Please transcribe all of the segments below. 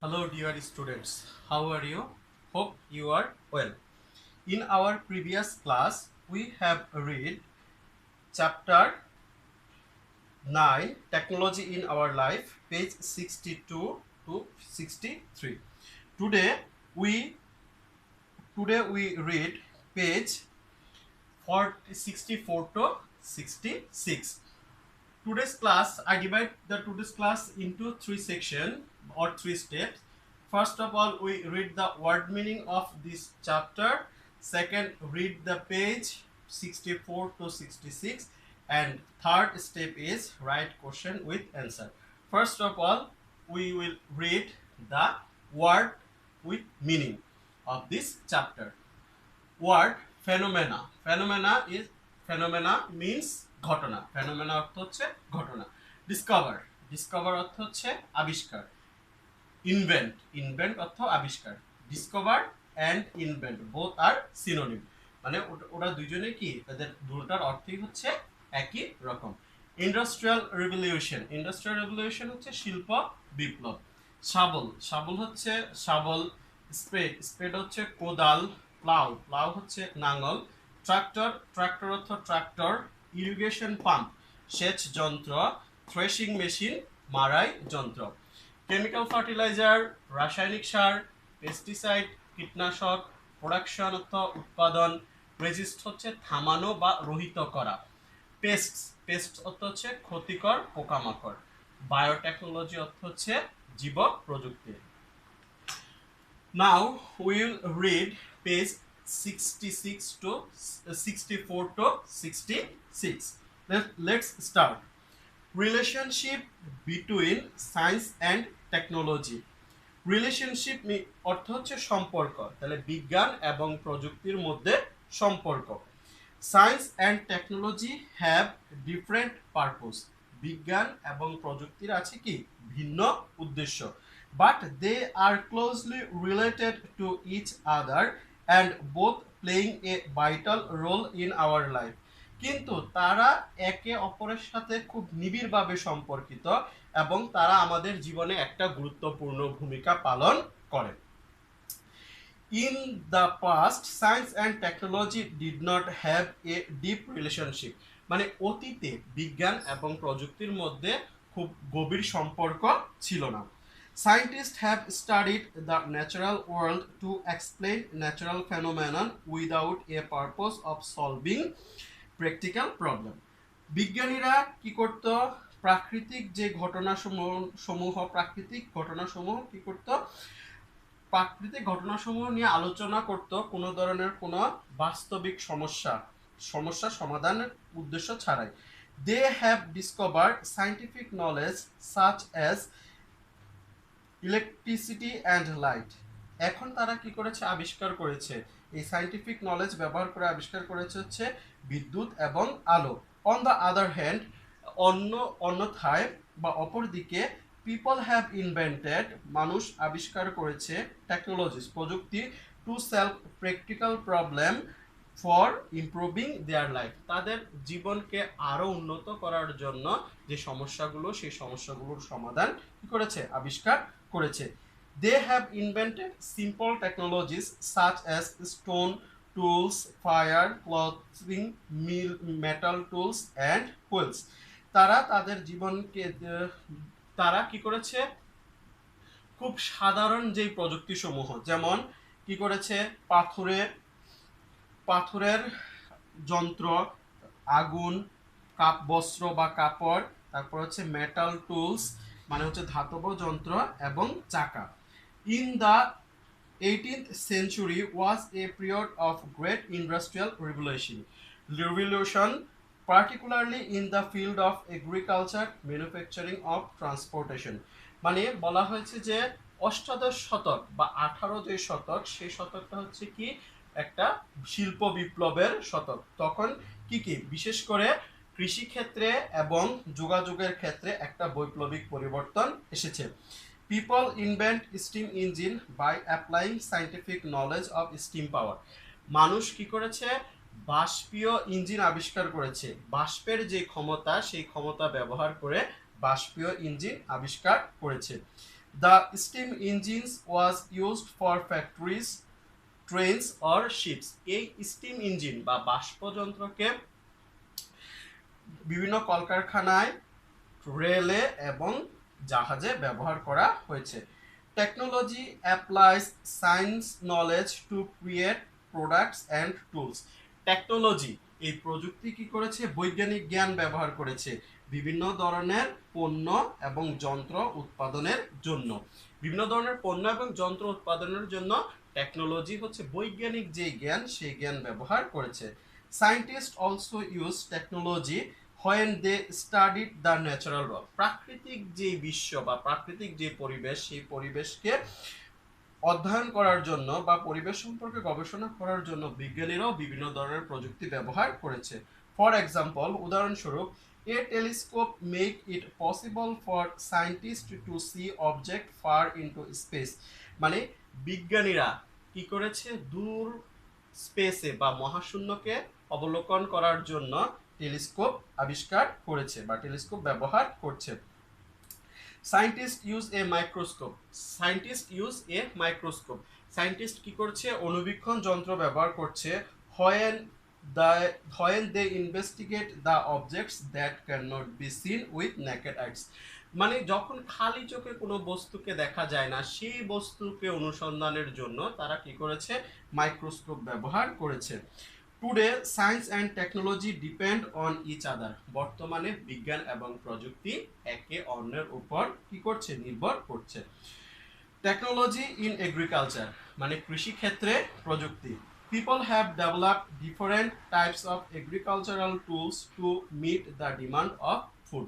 Hello, dear students. How are you? Hope you are well. In our previous class, we have read chapter 9 Technology in Our Life, page 62 to 63. Today we today we read page 64 to 66. Today's class, I divide the today's class into three sections or three steps. First of all, we read the word meaning of this chapter. Second, read the page 64 to 66. And third step is write question with answer. First of all, we will read the word with meaning of this chapter. Word phenomena means ঘটনা phenomena অর্থ হচ্ছে ঘটনা discover অর্থ হচ্ছে আবিষ্কার invent অর্থ আবিষ্কার discover and invent both are synonym মানে ওরা দুইজনে কি তাদের দুটোর অর্থই হচ্ছে একই রকম ইন্ডাস্ট্রিয়াল রেভলিউশন হচ্ছে শিল্প বিপ্লব শাবল হচ্ছে স্প্রেড হচ্ছে কোদাল প্লাউ হচ্ছে নাঙ্গল ট্রাক্টর অর্থ ট্রাক্টর ইরিগেশন পাম্প সেচ যন্ত্র থ্রেশিং মেশিন মারাই যন্ত্র কেমিক্যাল ফার্টিলাইজার রাসায়নিক সার পেস্টিসাইড কীটনাশক প্রোডাকশন অর্থ উৎপাদন রেজিস্ট হচ্ছে থামানো বা রহিত করা পেস্ট অর্থ হচ্ছে ক্ষতিকর পোকামাকড় বায়োটেকনোলজি অর্থ হচ্ছে জীব প্রযুক্তি Now we will read page 66 to 64 to 66. Let's start. Relationship between science and technology. Relationship অর্থ হচ্ছে সম্পর্ক তাহলে বিজ্ঞান এবং প্রযুক্তির মধ্যে সম্পর্ক science and technology have different purpose বিজ্ঞান এবং প্রযুক্তির আছে কি ভিন্ন উদ্দেশ্য but they are closely related to each other and both playing a vital role in our life কিন্তু তারা একে অপরের সাথে খুব নিবিড়ভাবে সম্পর্কিত এবং তারা আমাদের জীবনে একটা গুরুত্বপূর্ণ ভূমিকা পালন করে In the past, science and technology did not have a deep relationship. মানে অতীতে বিজ্ঞান এবং প্রযুক্তির মধ্যে খুব গভীর সম্পর্ক ছিল না Scientists have studied the natural world to explain natural phenomena without a purpose of solving practical problem. বিজ্ঞানীরা কি করত প্রাকৃতিক যে প্রাকৃতিক ঘটনাসমূহ কি করত প্রাকৃতিক ঘটনাসমূহ নিয়ে আলোচনা করত কোনো ধরনের কোনো বাস্তবিক সমস্যা সমাধানের উদ্দেশ্য ছাড়াই they have discovered scientific knowledge such as electricity and light এখন তারা কি করেছে আবিষ্কার করেছে এই সায়েন্টিফিক নলেজ ব্যবহার করে আবিষ্কার করেছে হচ্ছে বিদ্যুৎ এবং আলো অন দ্য আদার হ্যান্ড অন্যথায় বা অপরদিকে পিপল হ্যাভ ইনভেন্টেড মানুষ আবিষ্কার করেছে টেকনোলজিস প্রযুক্তি to solve practical problem for improving their life তাদের জীবনকে আরো উন্নত করার জন্য যে সমস্যাগুলো সেই সমস্যাগুলোর সমাধান কি করেছে আবিষ্কার করেছে they have invented simple technologies such as stone tools fire clothing metal tools and wheels তারা তাদের জীবনকে তারা কি করেছে খুব সাধারণ যেই প্রযুক্তি সমূহ যেমন কি করেছে পাথরের যন্ত্র আগুন বস্ত্র বা কাপড় তারপর হচ্ছে মেটাল টুলস মানে হচ্ছে ধাতব যন্ত্র এবং চাকা in the 18th century was a period of great industrial revolution particularly in the field of agriculture manufacturing of transportation মানে বলা হয়েছে যে অষ্টাদশ শতক বা 18 যে শতক সেই শতকটা হচ্ছে কি একটা শিল্প বিপ্লবের শতক তখন কি বিশেষ করে কৃষি ক্ষেত্রে এবং যোগাযোগের ক্ষেত্রে একটা বৈপ্লবিক পরিবর্তন এসেছে people invent steam engine by applying scientific knowledge of steam power মানুষ কি করেছে বাষ্পীয় ইঞ্জিন আবিষ্কার করেছে বাষ্পের যে ক্ষমতা সেই ক্ষমতা ব্যবহার করে বাষ্পীয় ইঞ্জিন আবিষ্কার করেছে The steam engines was used for factories, trains or ships. এই স্টিম ইঞ্জিন বা বাষ্পযন্ত্রকে বিভিন্ন কলকারখানায়, রেলে এবং জাহাজে ব্যবহার করা হয়েছে। Technology applies science knowledge to create products and tools. Technology এই প্রযুক্তি কি করেছে? বৈজ্ঞানিক জ্ঞান ব্যবহার করেছে বিভিন্ন ধরনের পণ্য এবং যন্ত্র উৎপাদনের জন্য। বিভিন্ন ধরনের পণ্য এবং যন্ত্র উৎপাদনের জন্য টেকনোলজি হচ্ছে বৈজ্ঞানিক যে জ্ঞান, সেই জ্ঞান ব্যবহার করেছে। Scientist also use technology when they studied the natural world। প্রাকৃতিক যে বিশ্ব বা প্রাকৃতিক যে পরিবেশ, সেই পরিবেশকে অধ্যয়ন করার জন্য বা পরিবেশ সম্পর্কে গবেষণা করার জন্য বিজ্ঞানীরাও বিভিন্ন ধরনের প্রযুক্তি ব্যবহার করেছে। ফর এক্সাম্পল, উদাহরণস্বরূপ, a telescope make it possible for scientist to see object far into space. মানে বিজ্ঞানীরা কি করেছে? দূর স্পেসে বা মহাশূন্যকে অবলোকন করার জন্য টেলিস্কোপ আবিষ্কার করেছে বা টেলিস্কোপ ব্যবহার করছে। Scientist use a microscope. Scientist use a microscope. Scientist কি করছে? অনুবীক্ষণ যন্ত্র ব্যবহার করছে when they investigate the objects that cannot be seen with naked eyes। মানে যখন খালি চোখে কোনো বস্তুকে দেখা যায় না, সেই বস্তুকে অনুসন্ধানের জন্য তারা কি করেছে? মাইক্রোস্কোপ ব্যবহার করেছে। Today science and technology depend on each other. বর্তমানে বিজ্ঞান এবং প্রযুক্তি একে অন্যের উপর কি করছে? নির্ভর করছে। টেকনোলজি ইন এগ্রিকালচার, মানে কৃষি ক্ষেত্রে প্রযুক্তি। People have developed different types of agricultural tools to meet the demand of food.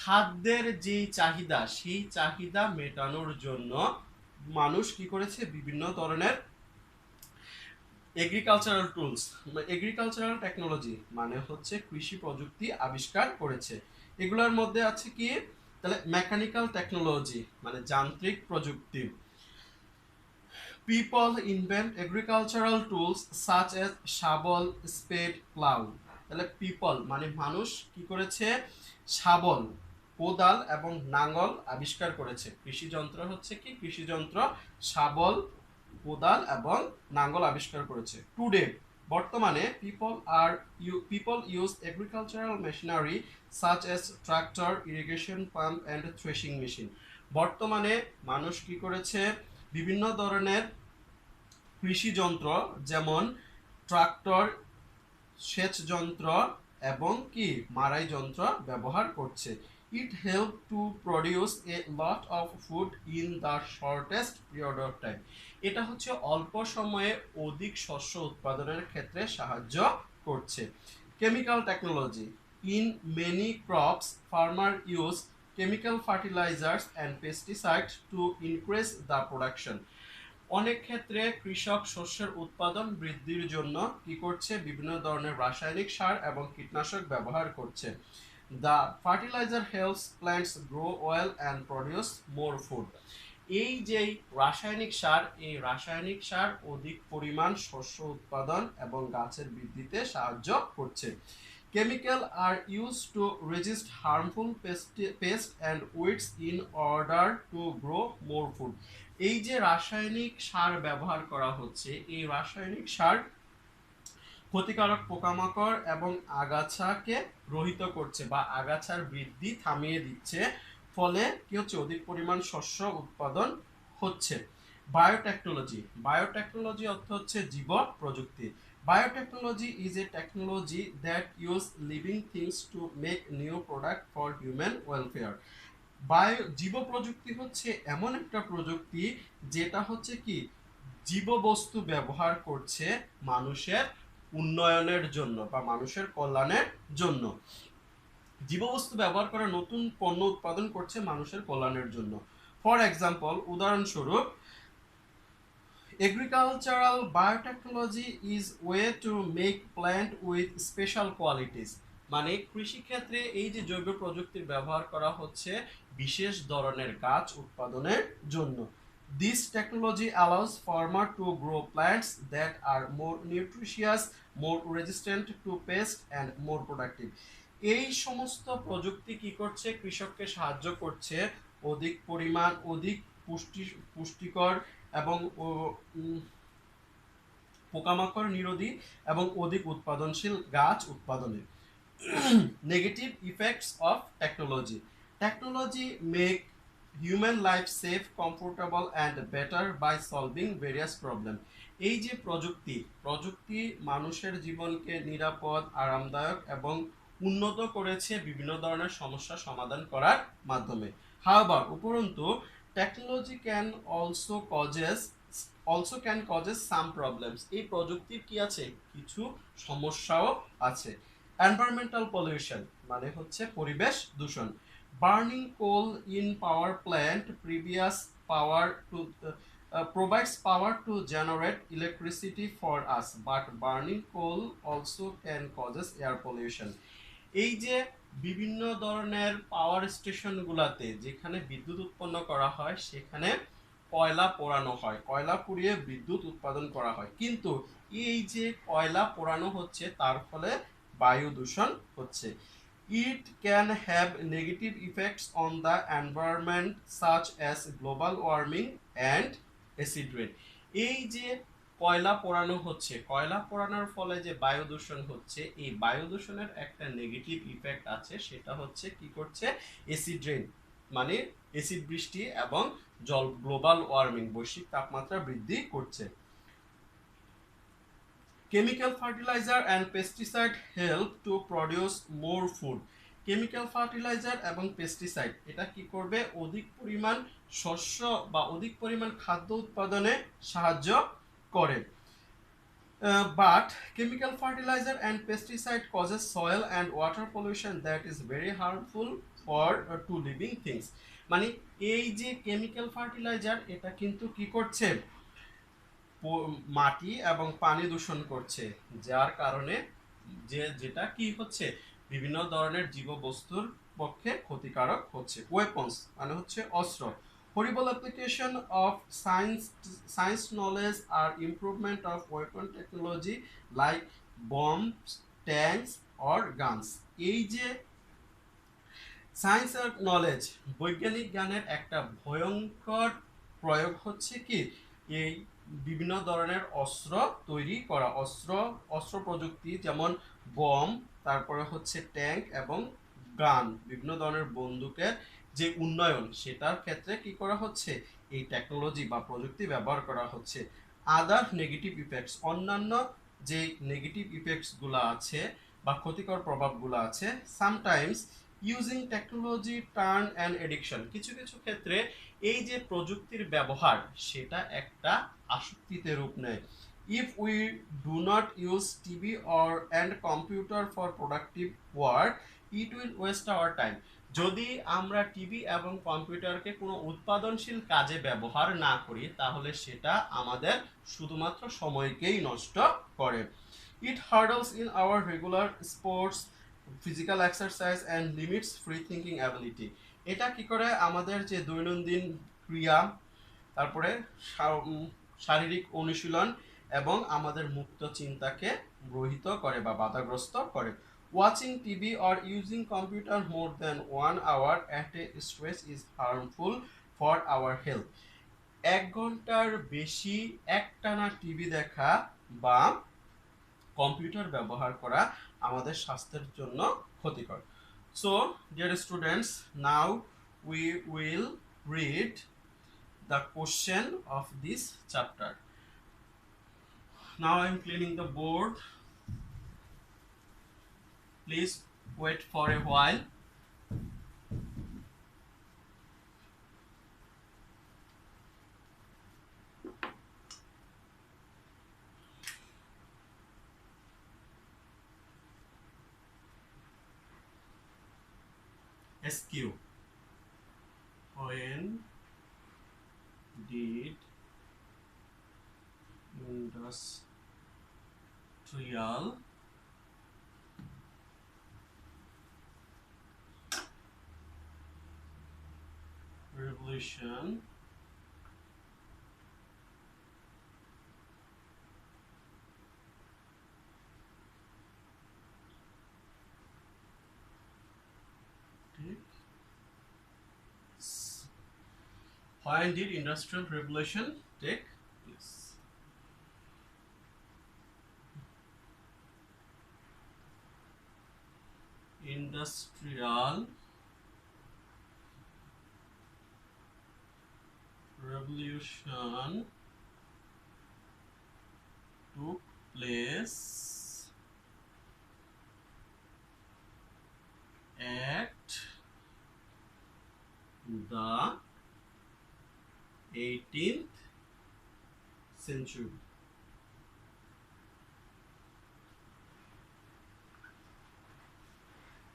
খাদ্যের যে চাহিদা, সেই চাহিদা মেটানোর জন্য মানুষ কি করেছে? বিভিন্ন ধরনের এগ্রিকালচারাল টুলস, এগ্রিকালচারাল টেকনোলজি মানে হচ্ছে কৃষি প্রযুক্তি আবিষ্কার করেছে। এগুলোর মধ্যে আছে কি? তাহলে মেকানিক্যাল টেকনোলজি মানে যান্ত্রিক প্রযুক্তি। People invent agricultural tools such as শাবল, স্পেড, প্লাউ। তাহলে পিপল মানে মানুষ কি করেছে? শাবল, কোদাল এবং নাঙ্গল আবিষ্কার করেছে। কৃষি যন্ত্র হচ্ছে কি? কৃষি যন্ত্র শাবল, কোদাল এবং নাঙ্গল আবিষ্কার করেছে। টুডে বর্তমানে people use agricultural machinery such as tractor, irrigation pump and threshing machine. বর্তমানে মানুষ কি করেছে? বিভিন্ন ধরনের কৃষি যন্ত্র যেমন ট্রাক্টর, সেচ যন্ত্র এবং কি মাড়াই যন্ত্র ব্যবহার করছে। It help to produce A lot of food in the shortest period of time. এটা হচ্ছে অল্প সময়ে অধিক শস্য উৎপাদনের ক্ষেত্রে সাহায্য করছে। Chemical technology in many crops farmer use chemical fertilisers and pesticides to increase the production. অনেক ক্ষেত্রে কৃষক শস্যের উৎপাদন বৃদ্ধির জন্য কি করছে? বিভিন্ন ধরনের রাসায়নিক সার এবং কীটনাশক ব্যবহার করছে। The fertiliser helps plants grow well and produce more food. এই যে রাসায়নিক সার, এই রাসায়নিক সার অধিক পরিমাণ শস্য উৎপাদন এবং গাছের বৃদ্ধিতে সাহায্য করছে। Chemical are used to resist harmful pests and weeds in order to grow more food। এই যে রাসায়নিক সার ব্যবহার করা হচ্ছে, এই রাসায়নিক সার ক্ষতিকারক পোকামাকড় এবং আগাছাকে রহিত করছে বা আগাছার বৃদ্ধি থামিয়ে দিচ্ছে। ফলে কি হচ্ছে? অধিক পরিমাণ শস্য উৎপাদন হচ্ছে। বায়োটেকনোলজি, বায়োটেকনোলজি অর্থ হচ্ছে জীব প্রযুক্তি। Biotechnology is a technology that use living things to make new product for human welfare। জীব প্রযুক্তি হচ্ছে এমন একটা প্রযুক্তি যেটা হচ্ছে কি? জীববস্তু ব্যবহার করছে মানুষের উন্নয়নের জন্য বা মানুষের কল্যাণের জন্য। জীববস্তু ব্যবহার করে নতুন পণ্য উৎপাদন করছে মানুষের কল্যাণের জন্য। ফর এক্সাম্পল, উদাহরণস্বরূপ, agricultural biotechnology is way to make plant with special qualities। মানে কৃষি ক্ষেত্রে এই যে জৈব প্রযুক্তির ব্যবহার করা হচ্ছে বিশেষ ধরনের গাছ উৎপাদনের জন্য। This technology allows farmer to grow plants that are more nutritious, more resistant to pests and more productive। এই সমস্ত প্রযুক্তি কি করছে? কৃষককে সাহায্য করছে অধিক পুষ্টি পুষ্টিকর এবং পোকামাকড় নিরোধী এবং অধিক উৎপাদনশীল গাছ উৎপাদনে। Negative effects of technology. Technology make human life safe, comfortable and better by solving various problem. এই যে প্রযুক্তি মানুষের জীবনকে নিরাপদ, আরামদায়ক এবং উন্নত করেছে বিভিন্ন ধরনের সমস্যা সমাধান করার মাধ্যমে। হাওয়ার উপরন্তু technology can also causes some problems. এই প্রযুক্তির কি আছে, কিছু সমস্যাও আছে। এনভায়রনমেন্টাল পলিউশন মানে হচ্ছে পরিবেশ দূষণ। Burning coal in power plant previous power to provides power to generate electricity for us, but burning coal also can causes air pollution. এই যে বিভিন্ন ধরনের পাওয়ার স্টেশনগুলোতে যেখানে বিদ্যুৎ উৎপন্ন করা হয় সেখানে কয়লা পোড়ানো হয়, কয়লা পুড়িয়ে বিদ্যুৎ উৎপাদন করা হয়, কিন্তু এই যে কয়লা পোড়ানো হচ্ছে তার ফলে বায়ু দূষণ হচ্ছে। It can have negative effects on the environment such as global warming and acid rain. এই যে কয়লা পোড়ানো হচ্ছে, কয়লা পোড়ানোর ফলে যে বায়ু দূষণ হচ্ছে, এই বায়ু দূষণের একটা নেগেটিভ ইফেক্ট আছে, সেটা হচ্ছে কি করছে, অ্যাসিড রেন মানে অ্যাসিড বৃষ্টি এবং গ্লোবাল ওয়ার্মিং বৈশ্বিক তাপমাত্রা বৃদ্ধি করছে। Chemical fertilizer and pesticide help to produce more food. Chemical fertiliser এবং পেস্টিসাইড এটা কি করবে, অধিক পরিমাণ শস্য বা অধিক পরিমাণ খাদ্য উৎপাদনে সাহায্য করে। But chemical fertilizer and pesticide causes soil and water pollution that is very harmful for to living things. মানে এই যে কেমিক্যাল ফার্টিলাইজার এটা কিন্তু কি করছে, মাটি এবং পানি দূষণ করছে, যার কারণে যেটা কি হচ্ছে, বিভিন্ন ধরনের জীববস্তুর পক্ষে ক্ষতিকারক হচ্ছে। ওয়েপন্স মানে হচ্ছে অস্ত্র। Horrible application of science knowledge are improvement of weapon technology like bombs, tanks or guns. এই যে সায়েন্স আর নলেজ, বৈজ্ঞানিক জ্ঞানের একটা ভয়ঙ্কর প্রয়োগ হচ্ছে কি, এই বিভিন্ন ধরনের অস্ত্র তৈরি করা, অস্ত্র প্রযুক্তি যেমন বম, তারপরে হচ্ছে ট্যাঙ্ক এবং গান, বিভিন্ন ধরনের বন্দুকের যে উন্নয়ন সেটার ক্ষেত্রে কি করা হচ্ছে, এই টেকনোলজি বা প্রযুক্তি ব্যবহার করা হচ্ছে। আদার নেগেটিভ ইফেক্টস, অন্যান্য যে নেগেটিভ ইফেক্টসগুলো আছে বা ক্ষতিকর প্রভাবগুলো আছে, sometimes using technology turn an addiction. কিছু কিছু ক্ষেত্রে এই যে প্রযুক্তির ব্যবহার সেটা একটা আসক্তিতে রূপ নেয়। If we do not use TV or and computer for productive work, it will waste our time. যদি আমরা টিভি এবং কম্পিউটারকে কোনো উৎপাদনশীল কাজে ব্যবহার না করি তাহলে সেটা আমাদের শুধুমাত্র সময়কেই নষ্ট করে। It hurdles in our regular sports, physical exercise and limits free thinking ability. এটা কি করে, আমাদের যে দৈনন্দিন ক্রিয়া, তারপরে শারীরিক অনুশীলন এবং আমাদের মুক্ত চিন্তাকে রহিত করে বা বাধাগ্রস্ত করে। Watching TV or using computer more than 1 hour at a stretch is harmful for our health. 1 ঘন্টার বেশি একটানা টিভি দেখা বা কম্পিউটার ব্যবহার করা আমাদের স্বাস্থ্যের জন্য ক্ষতিকর। So, dear students, now we will read the question of this chapter. Now I am cleaning the board. Please wait for a while. SQ. When did industrial revolution When did Industrial Revolution take place? Industrial Revolution took place at the 18th century.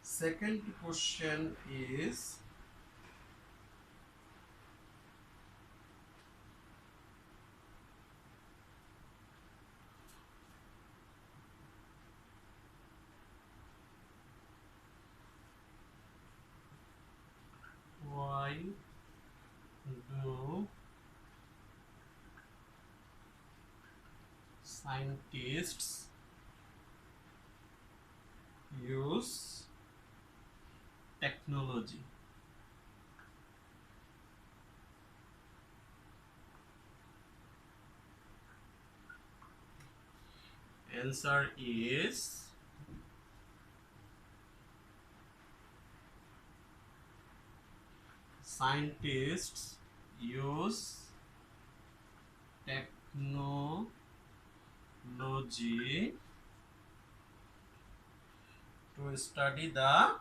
Second question is, why do scientists use technology? Answer is scientists use technology to study the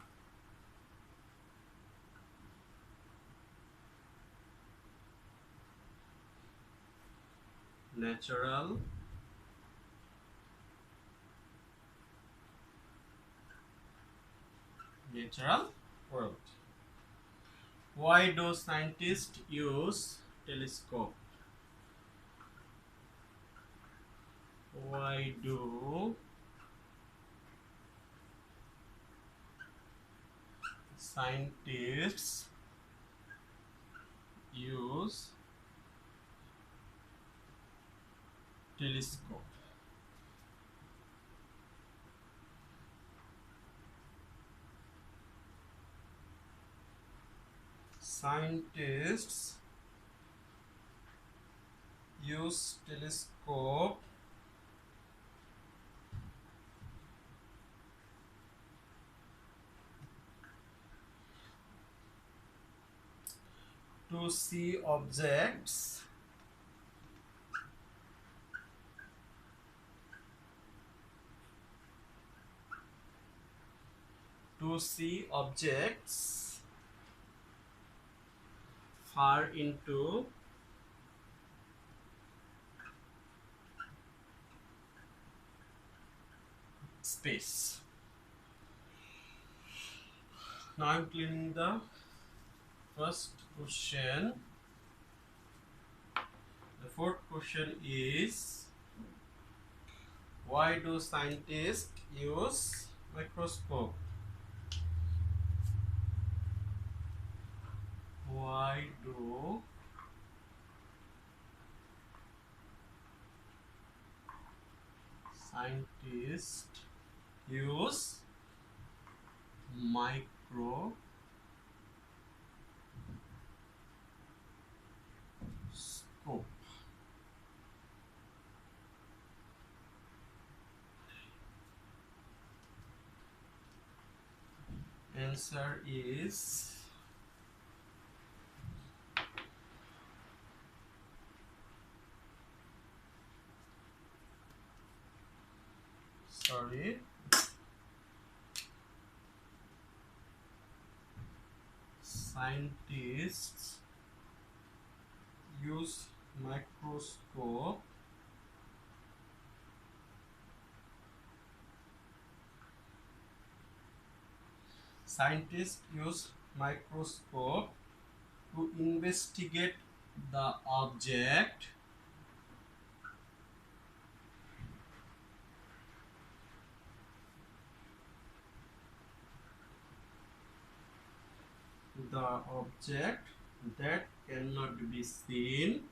natural world. Why do scientists use telescope? Why do scientists use telescope? Scientists use telescope to see objects far into space. Now I'm cleaning the first question. The fourth question is, why do scientists use microscope? Why do scientists use microscope? Answer is scientists use microscope to investigate the object that cannot be seen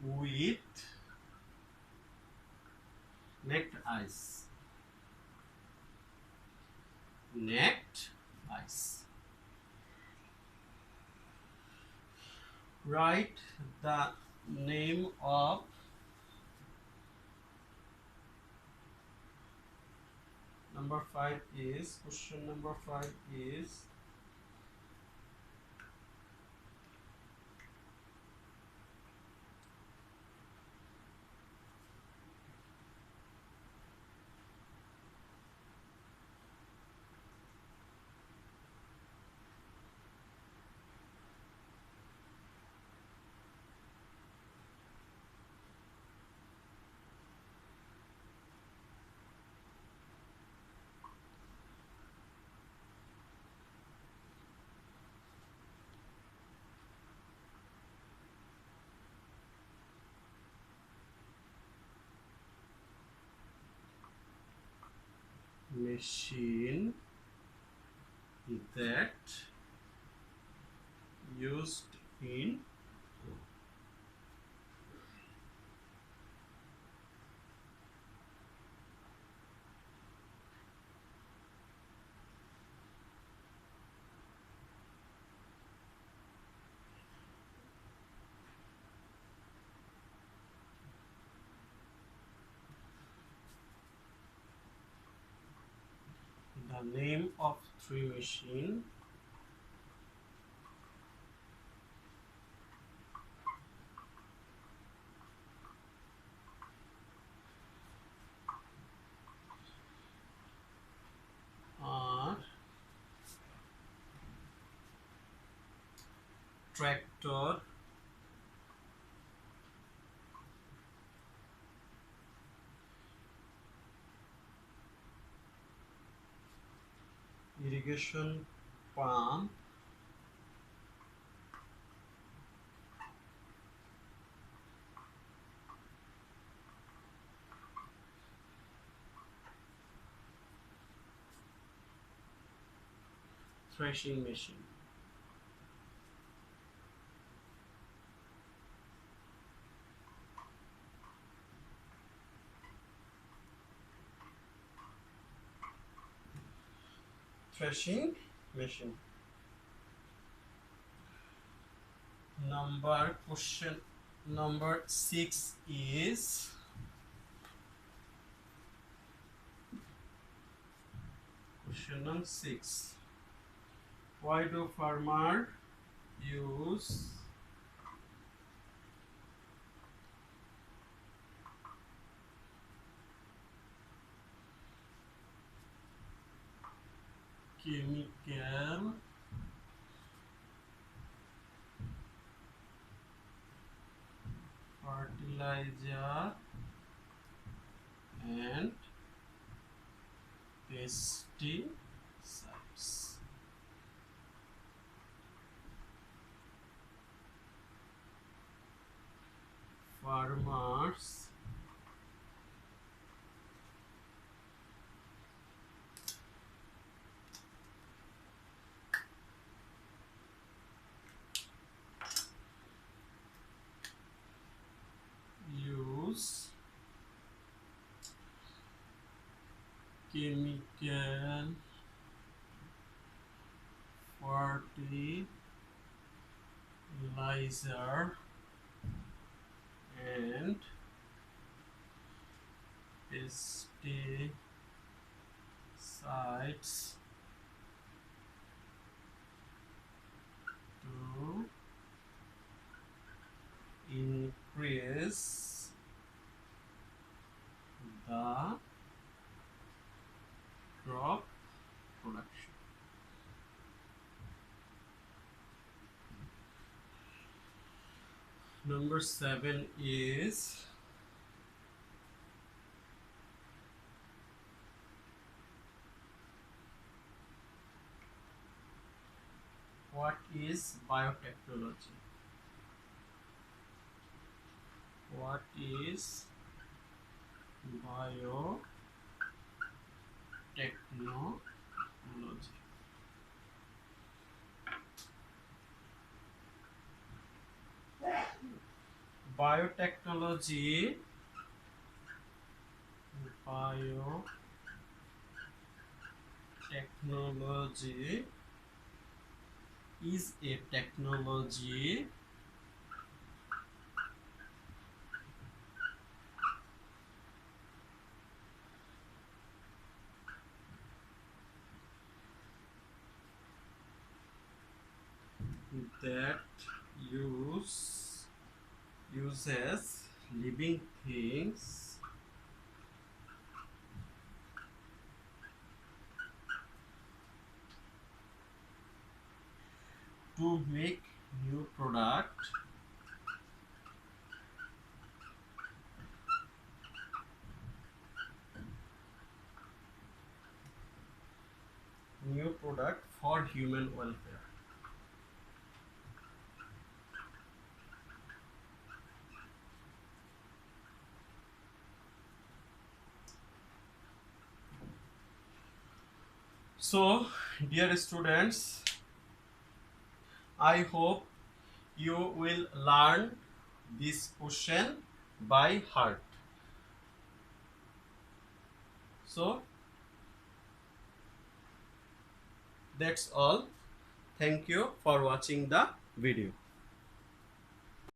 with naked eyes. Naked eyes. Write the name of number 5 is question number 5 is machine that used in the name of 3 machine are tractor, irrigation pump, threshing machine. Threshing machine. Question number 6 is question number 6. Why do farmers use chemical fertilizer and pesticides? Farmers use chemical fertilizer and pesticides to increase the crop production. Number 7 is what is biotechnology? What is biotechnology? biotechnology is a technology that uses living things to make new product for human welfare. So, dear students, I hope you will learn this question by heart. So, that's all. Thank you for watching the video.